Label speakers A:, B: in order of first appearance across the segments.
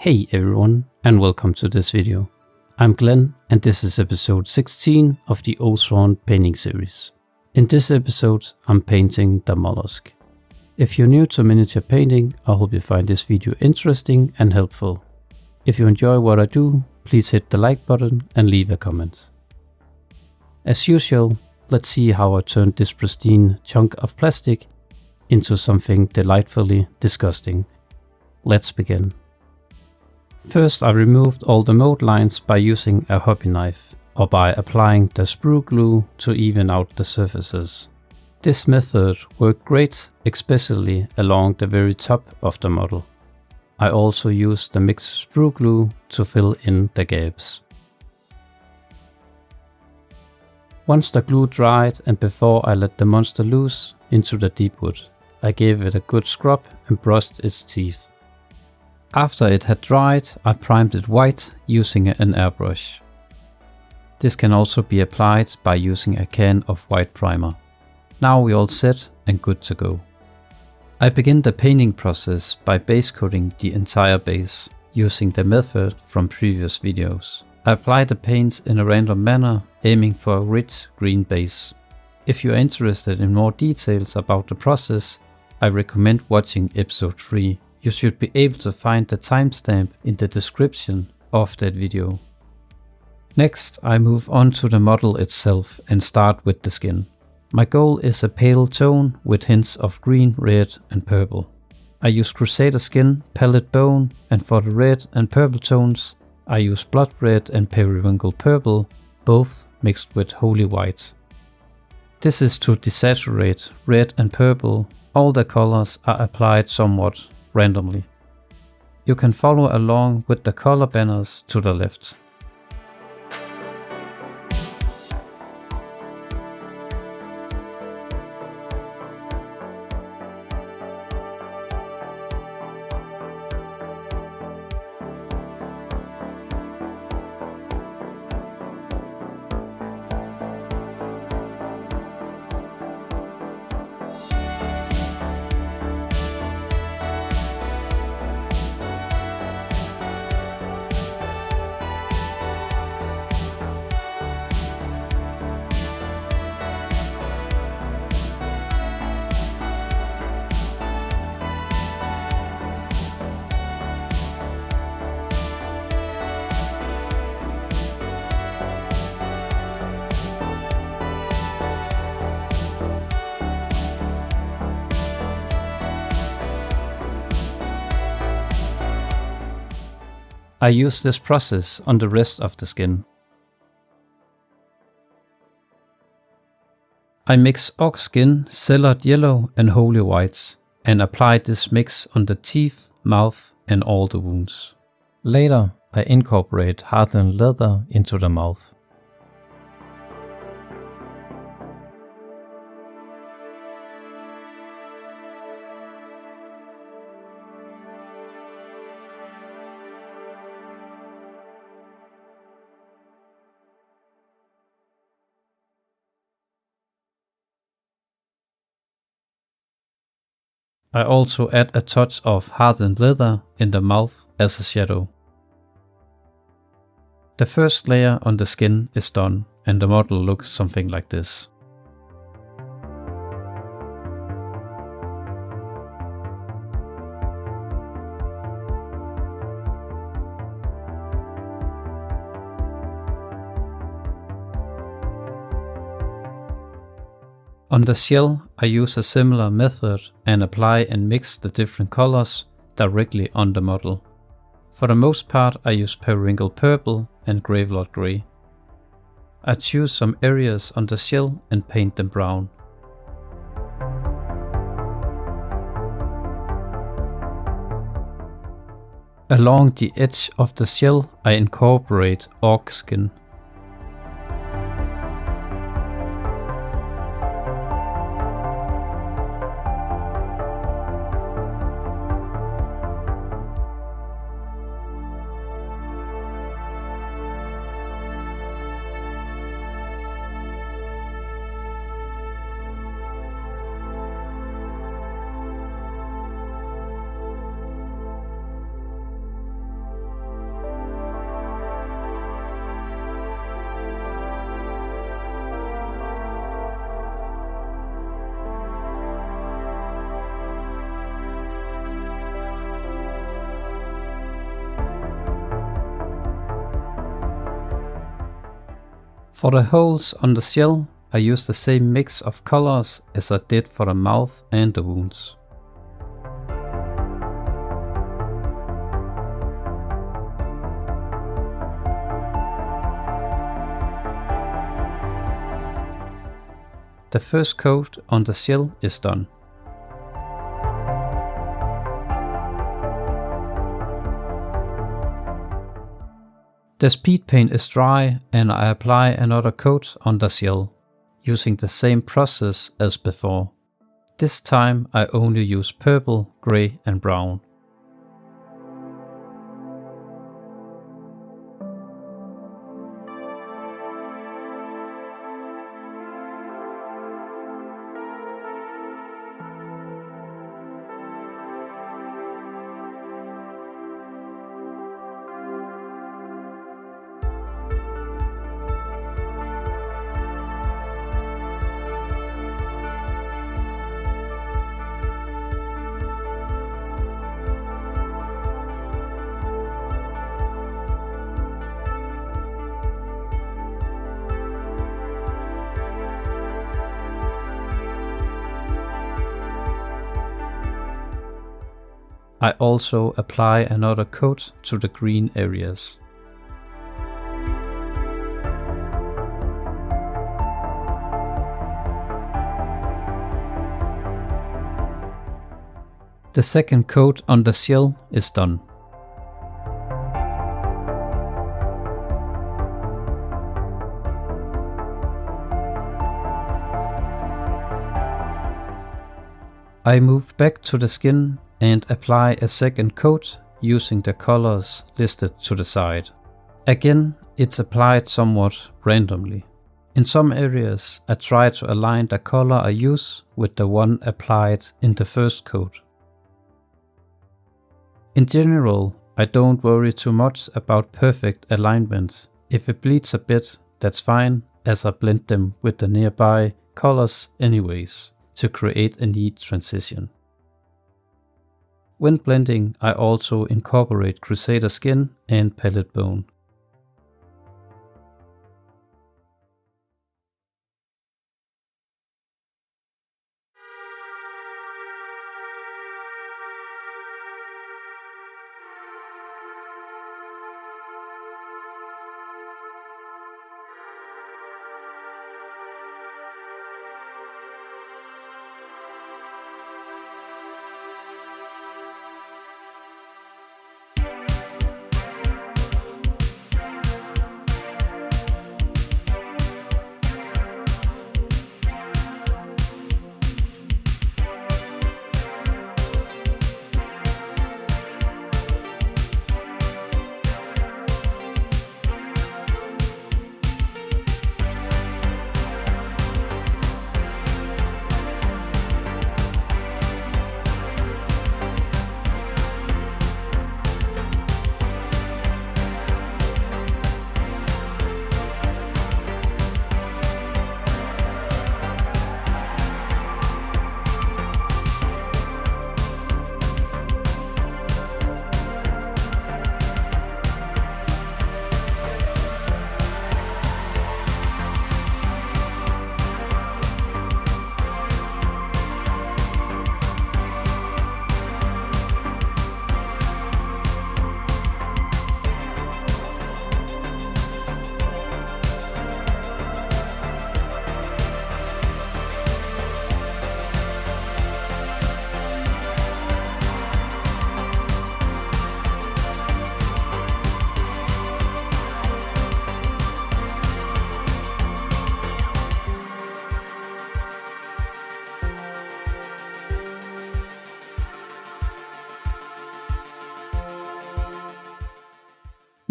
A: Hey everyone, and welcome to this video. I'm Glenn, and this is episode 16 of the Oathsworn painting series. In this episode, I'm painting the Mollusk. If you're new to miniature painting, I hope you find this video interesting and helpful. If you enjoy what I do, please hit the like button and leave a comment. As usual, let's see how I turned this pristine chunk of plastic into something delightfully disgusting. Let's begin. First, I removed all the mold lines by using a hobby knife or by applying the sprue glue to even out the surfaces. This method worked great, especially along the very top of the model. I also used the mixed sprue glue to fill in the gaps. Once the glue dried and before I let the monster loose into the Deepwood, I gave it a good scrub and brushed its teeth. After it had dried, I primed it white using an airbrush. This can also be applied by using a can of white primer. Now we're all set and good to go. I begin the painting process by base coating the entire base, using the method from previous videos. I apply the paints in a random manner, aiming for a rich green base. If you are interested in more details about the process, I recommend watching episode 3. You should be able to find the timestamp in the description of that video. Next, I move on to the model itself and start with the skin. My goal is a pale tone with hints of green, red and purple. I use Crusader skin, palette bone, and for the red and purple tones, I use blood red and periwinkle purple, both mixed with holy white. This is to desaturate red and purple. All the colors are applied somewhat randomly. You can follow along with the color banners to the left. I use this process on the rest of the skin. I mix ox skin, cellared yellow and holy white, and apply this mix on the teeth, mouth and all the wounds. Later, I incorporate hardened leather into the mouth. I also add a touch of hardened leather in the mouth as a shadow. The first layer on the skin is done and the model looks something like this. On the shell, I use a similar method and apply and mix the different colors directly on the model. For the most part, I use periwinkle purple and gravelord grey. I choose some areas on the shell and paint them brown. Along the edge of the shell, I incorporate orc skin. For the holes on the shell, I use the same mix of colors as I did for the mouth and the wounds. The first coat on the shell is done. The speed paint is dry and I apply another coat on the shell, using the same process as before. This time I only use purple, grey and brown. I also apply another coat to the green areas. The second coat on the shell is done. I move back to the skin and apply a second coat using the colors listed to the side. Again, it's applied somewhat randomly. In some areas, I try to align the color I use with the one applied in the first coat. In general, I don't worry too much about perfect alignment. If it bleeds a bit, that's fine, as I blend them with the nearby colors anyways, to create a neat transition. When blending, I also incorporate Crusader skin and palette bone.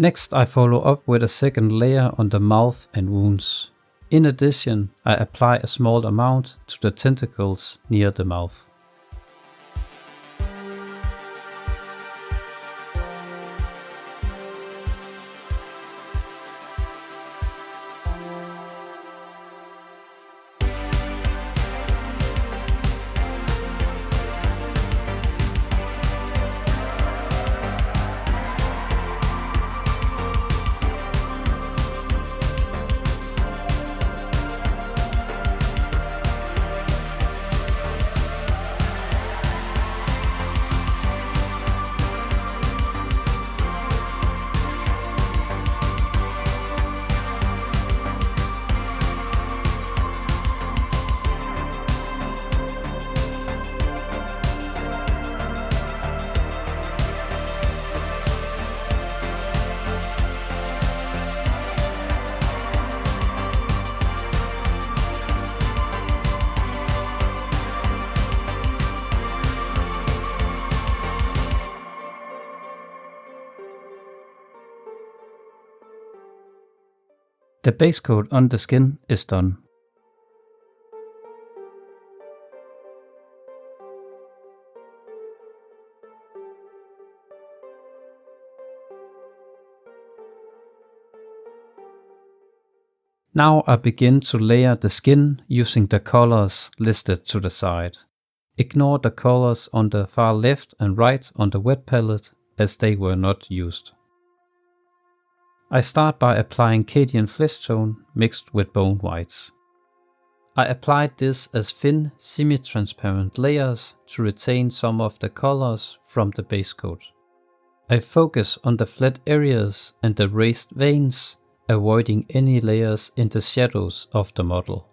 A: Next, I follow up with a second layer on the mouth and wounds. In addition, I apply a small amount to the tentacles near the mouth. The base coat on the skin is done. Now I begin to layer the skin using the colors listed to the side. Ignore the colors on the far left and right on the wet palette, as they were not used. I start by applying Cadian flesh tone mixed with bone white. I applied this as thin, semi-transparent layers to retain some of the colors from the base coat. I focus on the flat areas and the raised veins, avoiding any layers in the shadows of the model.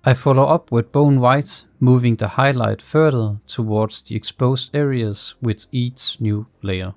A: I follow up with bone white, moving the highlight further towards the exposed areas with each new layer.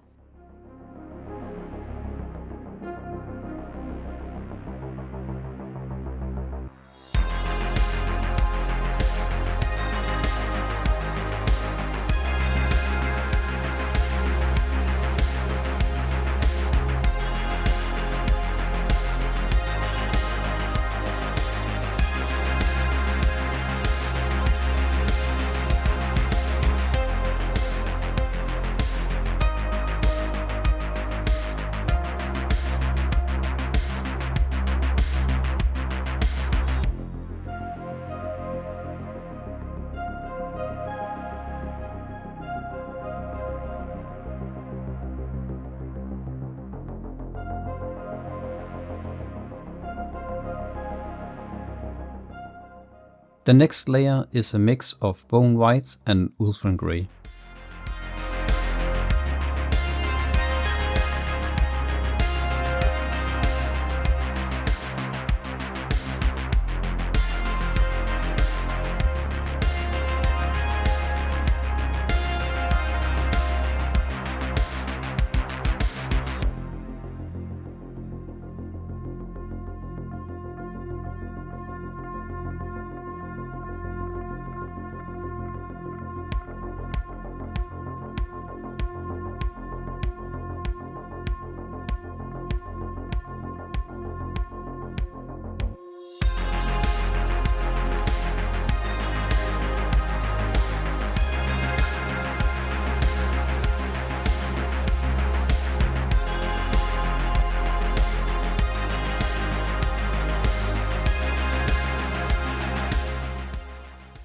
A: The next layer is a mix of bone white and Oathsworn grey.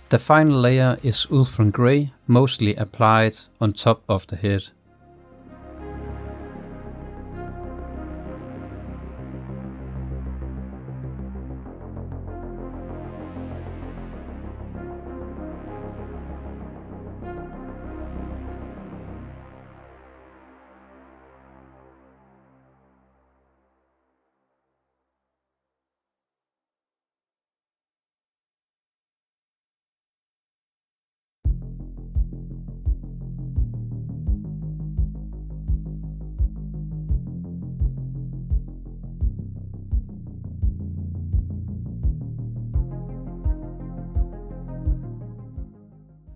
A: The final layer is Oathsworn grey, mostly applied on top of the head.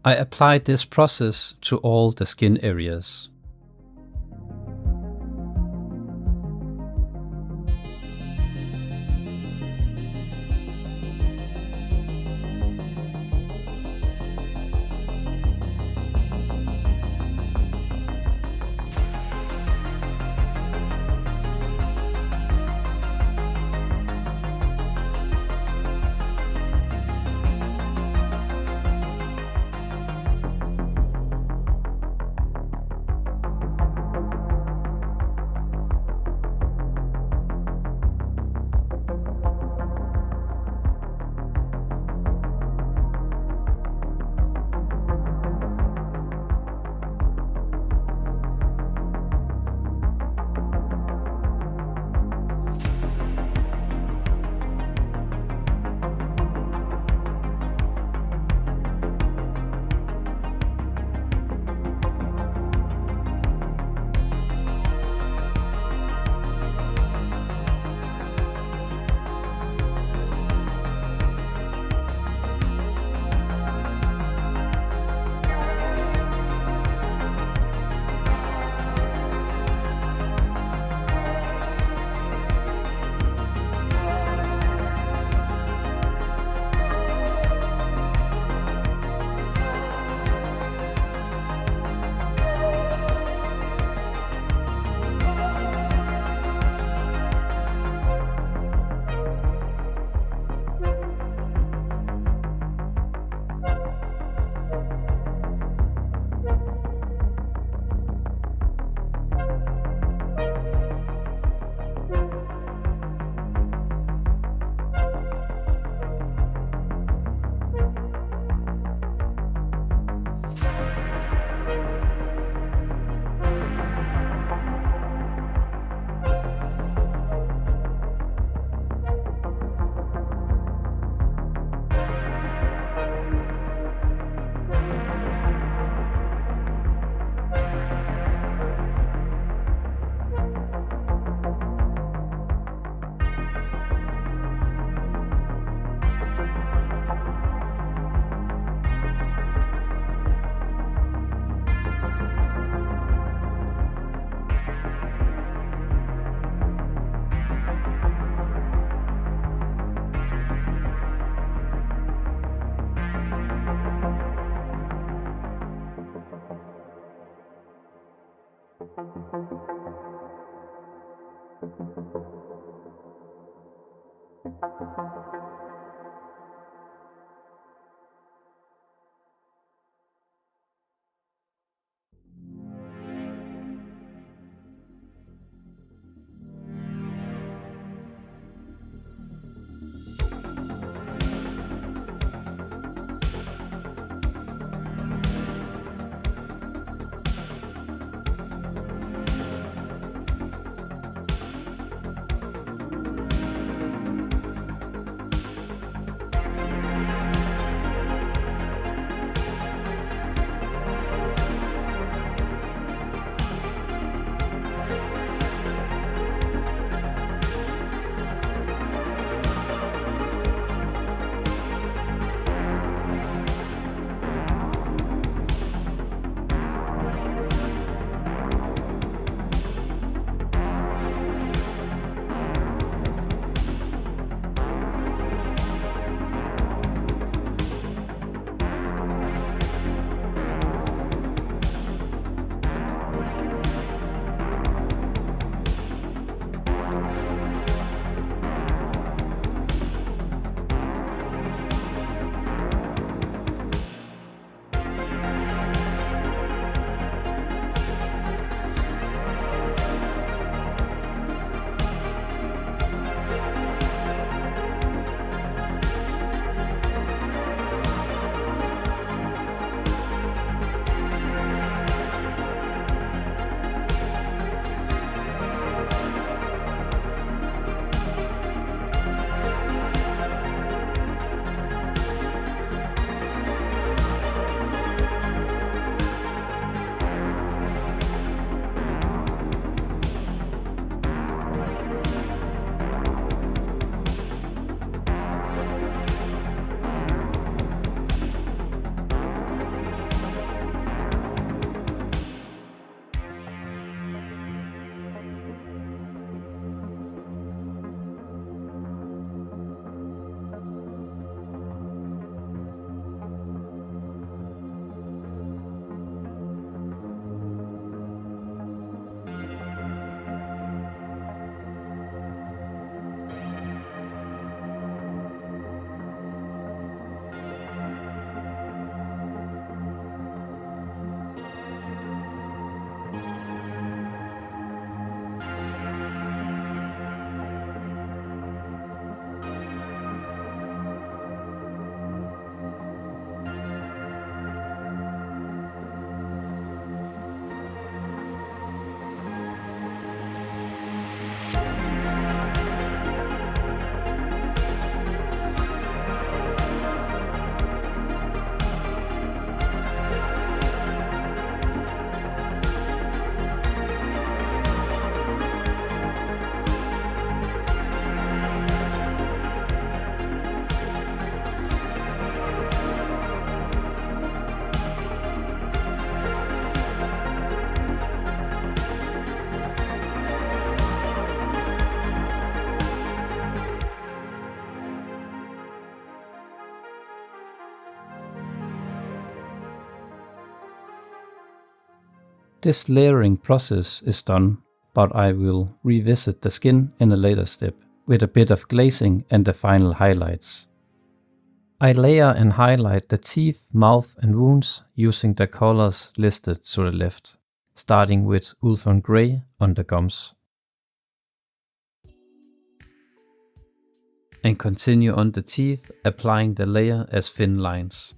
A: I applied this process to all the skin areas. This layering process is done, but I will revisit the skin in a later step, with a bit of glazing and the final highlights. I layer and highlight the teeth, mouth and wounds using the colors listed to the left, starting with Oathsworn Grey on the gums. And continue on the teeth, applying the layer as thin lines.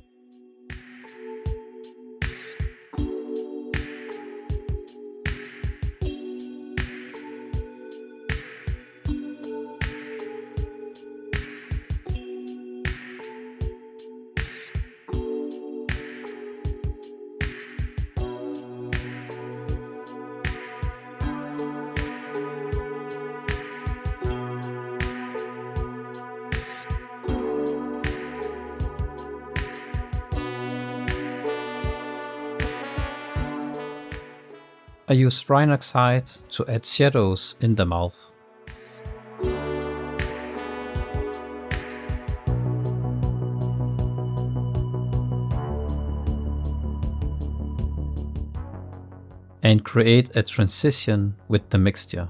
A: I use Rhinoxide to add shadows in the mouth. And create a transition with the mixture.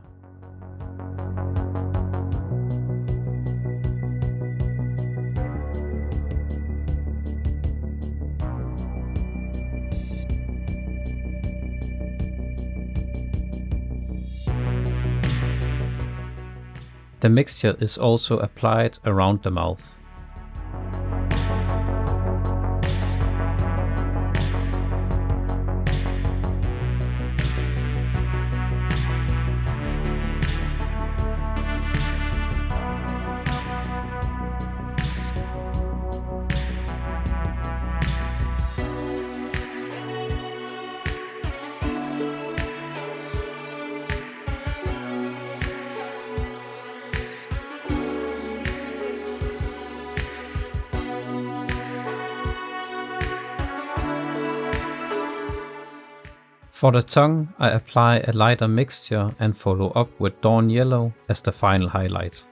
A: The mixture is also applied around the mouth. For the tongue, I apply a lighter mixture and follow up with Dawn Yellow as the final highlight.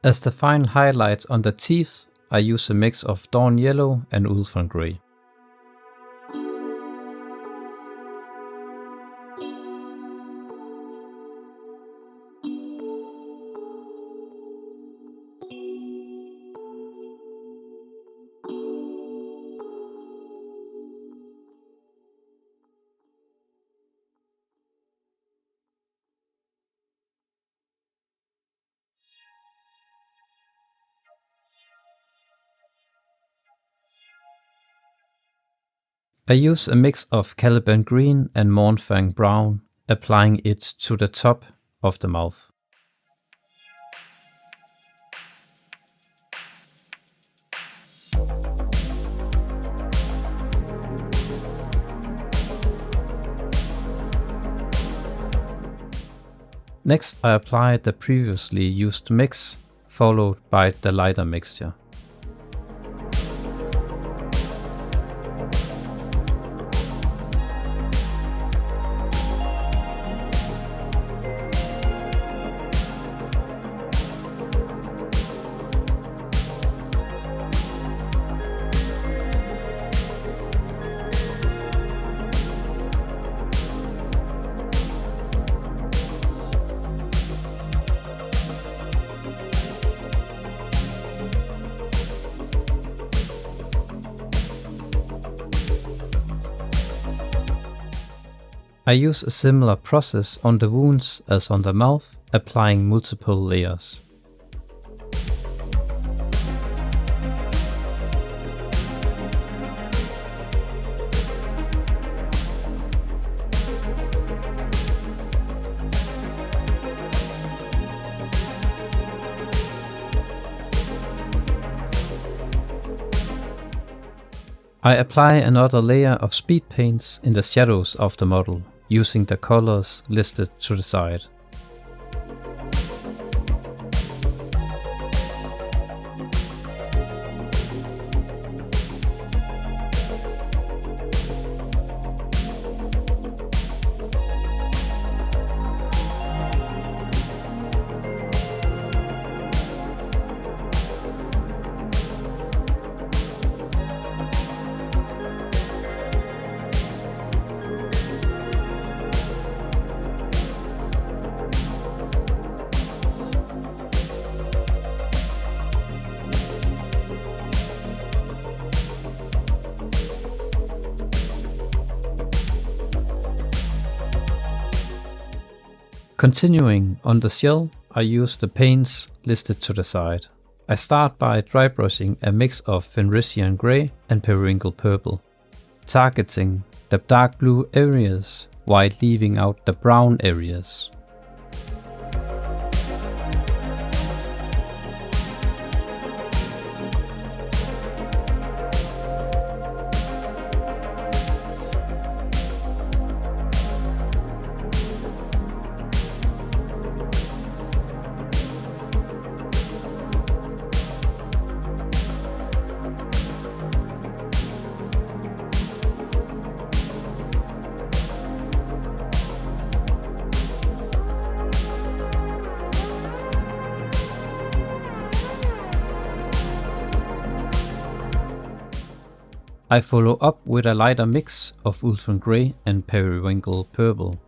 A: As the final highlight on the teeth, I use a mix of Dawn Yellow and Oathsworn Grey. I use a mix of Caliban Green and Mournfang Brown, applying it to the top of the mouth. Next, I apply the previously used mix, followed by the lighter mixture. I use a similar process on the wounds as on the mouth, applying multiple layers. I apply another layer of speed paints in the shadows of the model, using the colors listed to the side. Continuing on the shell, I use the paints listed to the side. I start by dry brushing a mix of Fenrisian Grey and Periwinkle Purple, targeting the dark blue areas while leaving out the brown areas. I follow up with a lighter mix of Oathsworn Grey and Periwinkle Purple.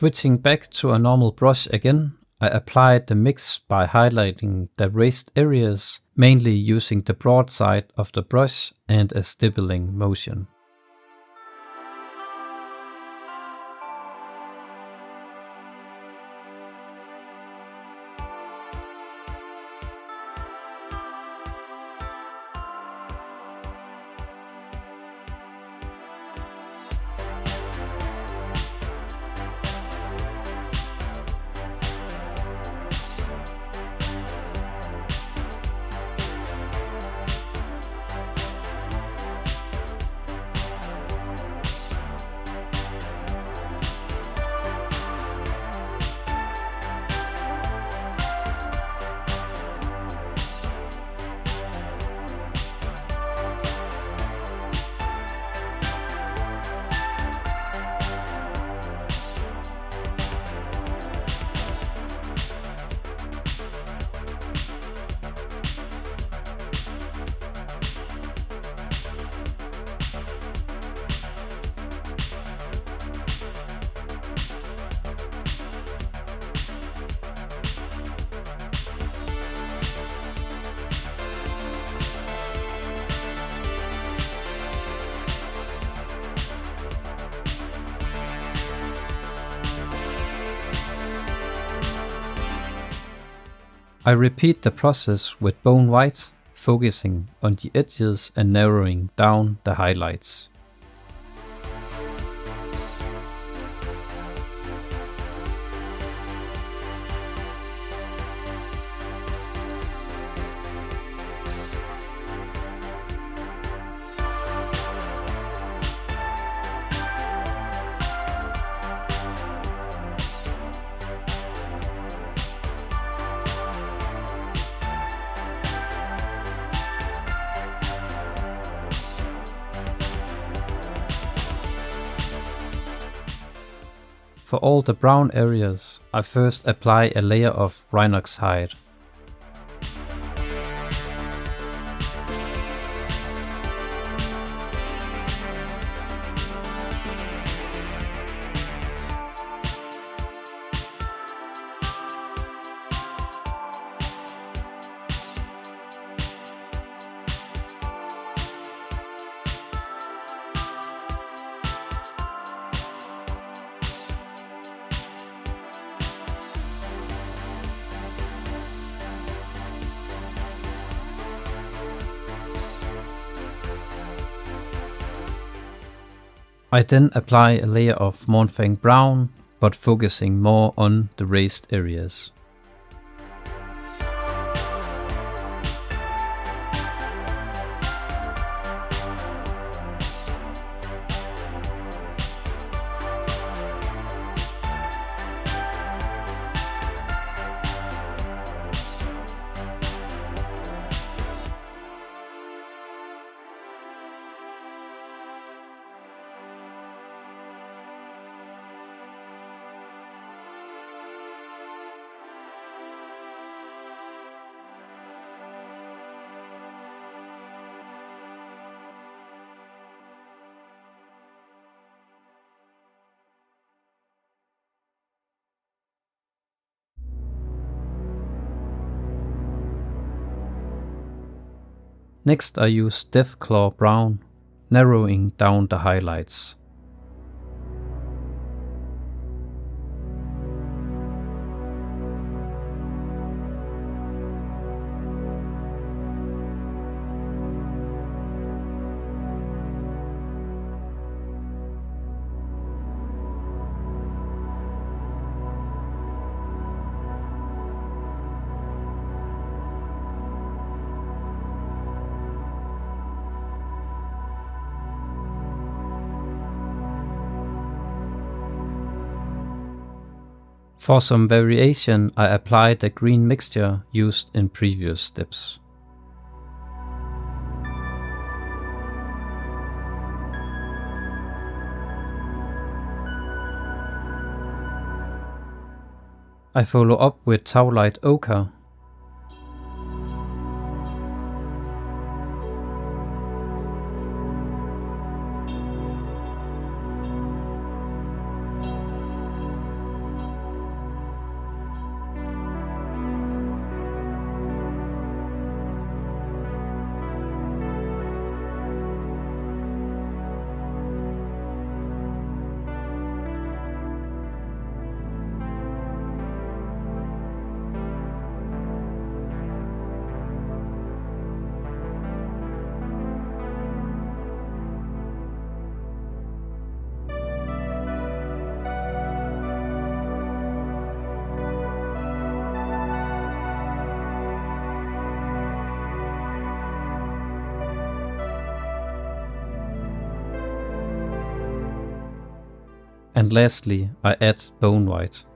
A: Switching back to a normal brush again, I applied the mix by highlighting the raised areas, mainly using the broad side of the brush and a stippling motion. I repeat the process with bone white, focusing on the edges and narrowing down the highlights. For all the brown areas, I first apply a layer of rhinox hide. I then apply a layer of Mournfang brown, but focusing more on the raised areas. Next I use Deathclaw brown, narrowing down the highlights. For some variation, I applied the green mixture used in previous steps. I follow up with Taulight Ochre. And lastly, I add bone white.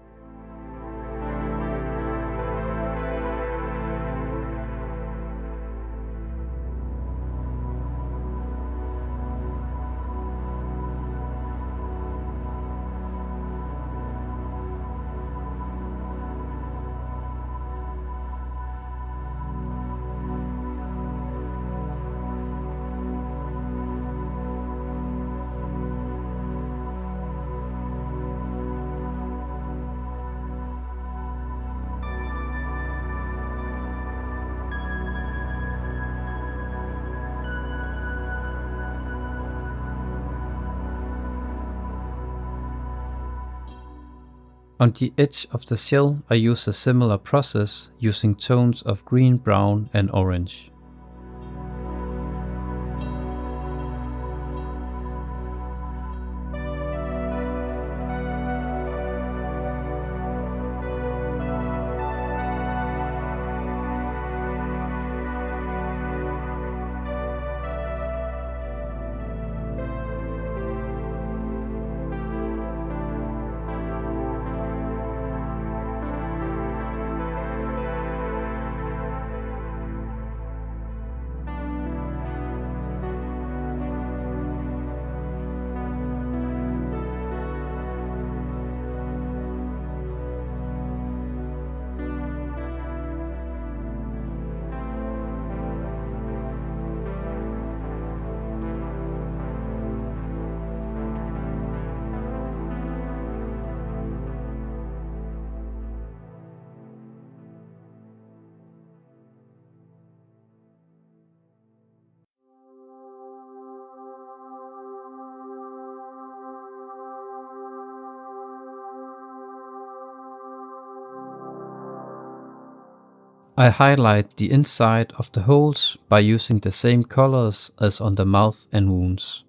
A: On the edge of the shell I use a similar process using tones of green, brown and orange. I highlight the inside of the holes by using the same colors as on the mouth and wounds.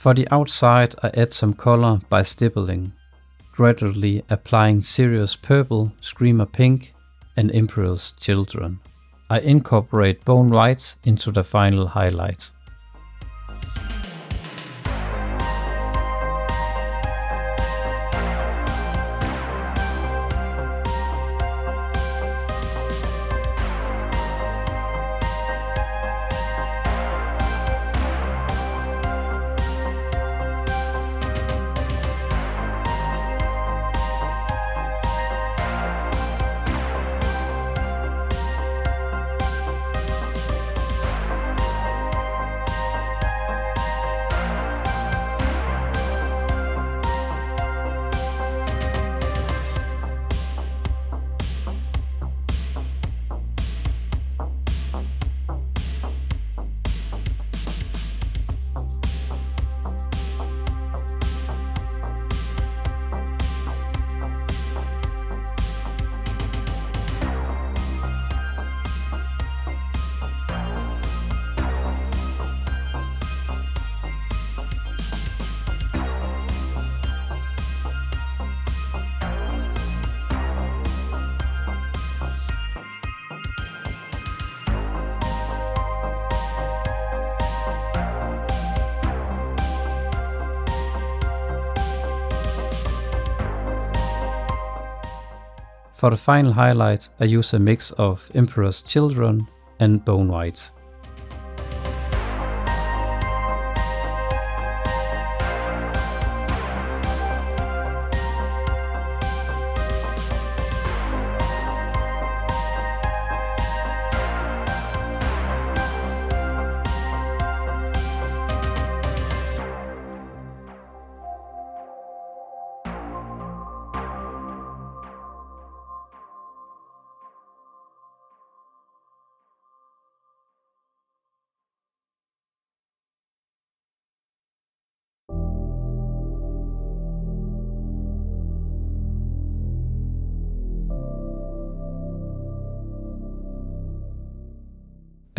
A: For the outside I add some color by stippling, gradually applying Sirius Purple, Screamer Pink and Imperial's Children. I incorporate bone white into the final highlight. For the final highlight, I use a mix of Emperor's Children and Bone White.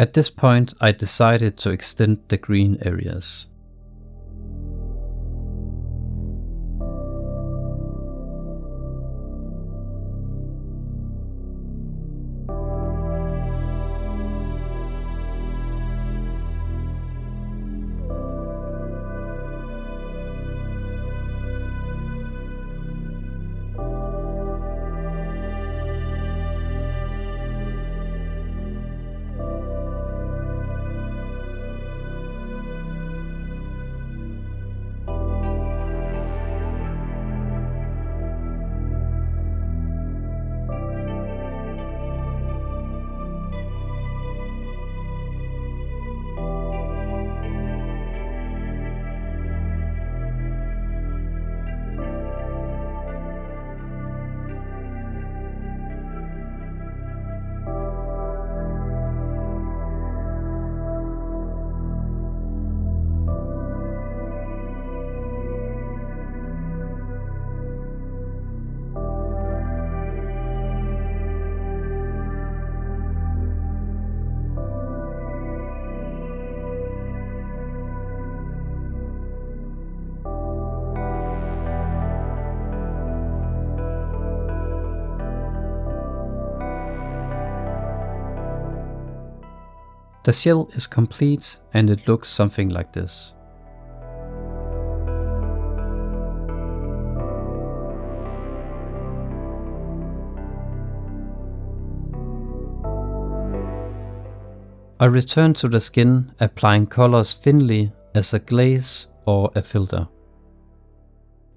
A: At this point, I decided to extend the green areas. The shell is complete and it looks something like this. I return to the skin, applying colors thinly as a glaze or a filter.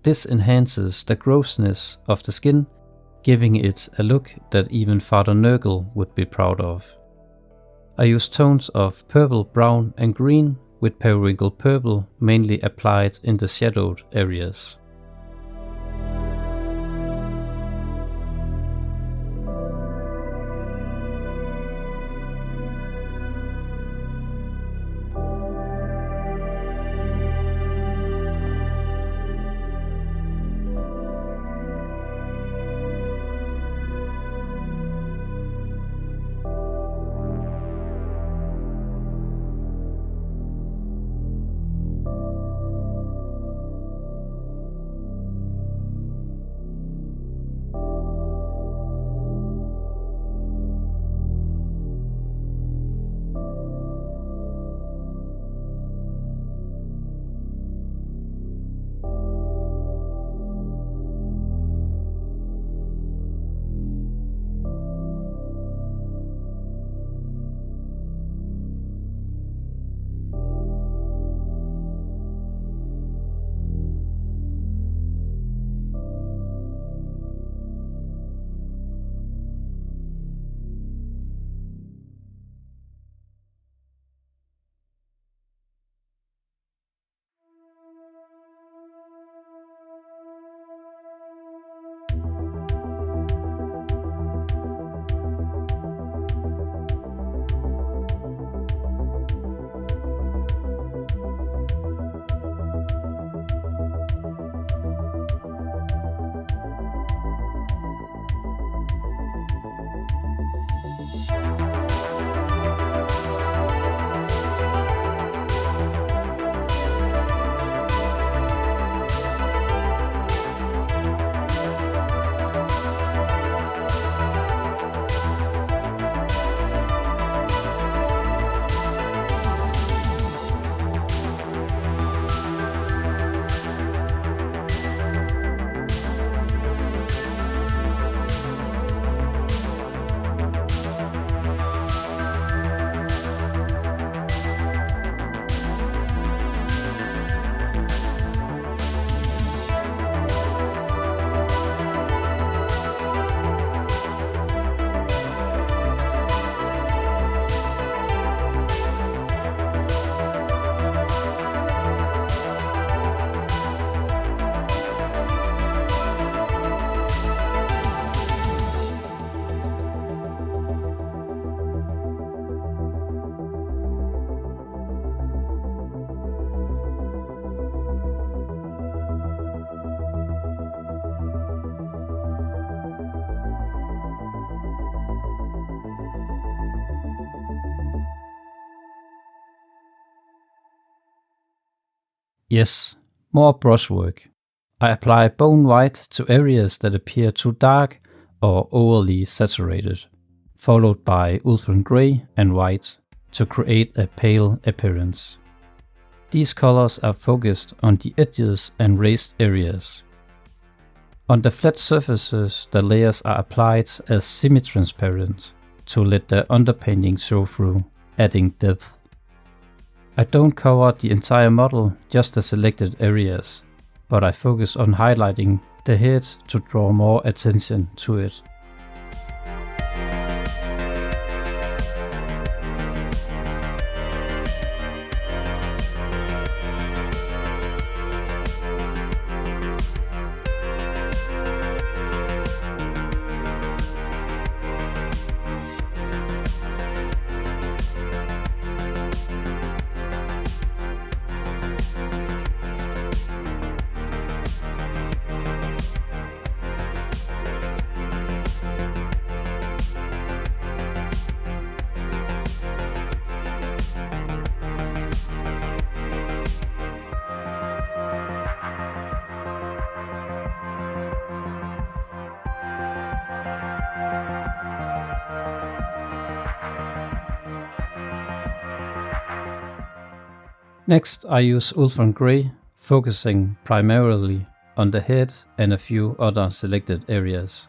A: This enhances the grossness of the skin, giving it a look that even Father Nurgle would be proud of. I use tones of purple, brown and green, with periwinkle purple mainly applied in the shadowed areas. Yes, more brushwork. I apply bone white to areas that appear too dark or overly saturated, followed by Oathsworn grey and white to create a pale appearance. These colors are focused on the edges and raised areas. On the flat surfaces, the layers are applied as semi-transparent to let the underpainting show through, adding depth. I don't cover the entire model, just the selected areas, but I focus on highlighting the head to draw more attention to it. Next, I use Oathsworn grey, focusing primarily on the head and a few other selected areas.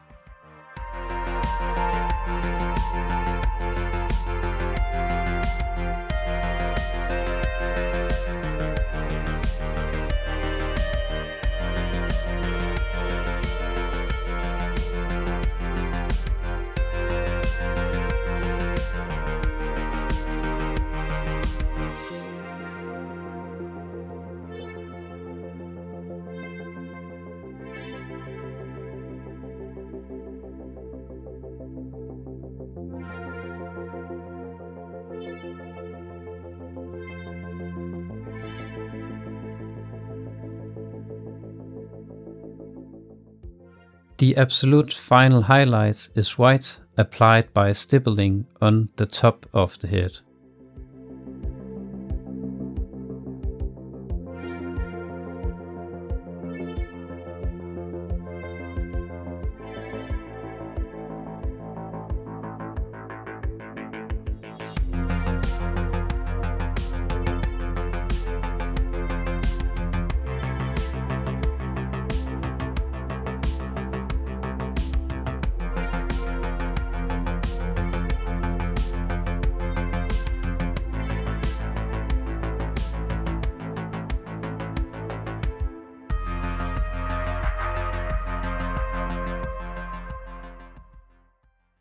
A: The absolute final highlight is white applied by stippling on the top of the head.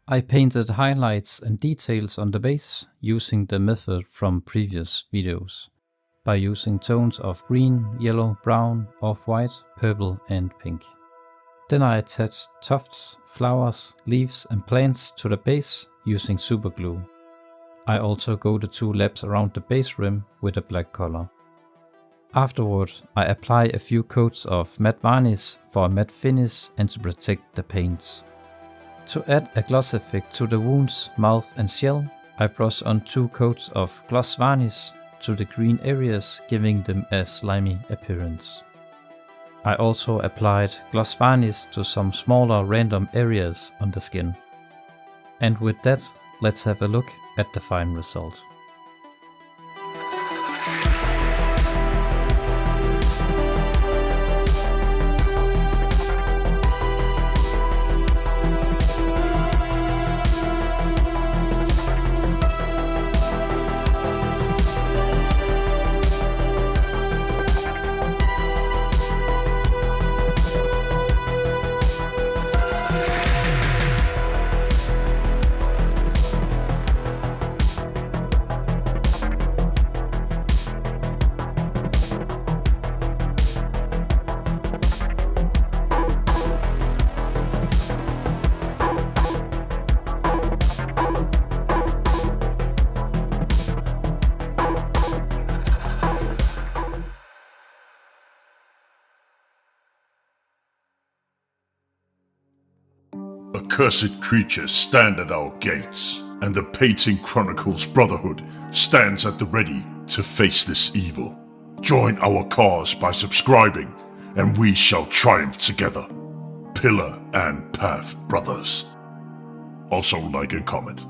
A: I painted highlights and details on the base using the method from previous videos, by using tones of green, yellow, brown, off-white, purple and pink. Then I attached tufts, flowers, leaves and plants to the base using super glue. I also go the 2 laps around the base rim with a black color. Afterward, I apply a few coats of matte varnish for a matte finish and to protect the paints. To add a gloss effect to the wounds, mouth and shell, I brush on 2 coats of gloss varnish to the green areas, giving them a slimy appearance. I also applied gloss varnish to some smaller random areas on the skin. And with that, let's have a look at the final result.
B: Accursed creatures stand at our gates, and the Painting Chronicles Brotherhood stands at the ready to face this evil. Join our cause by subscribing, and we shall triumph together. Pillar and Path Brothers. Also like and comment.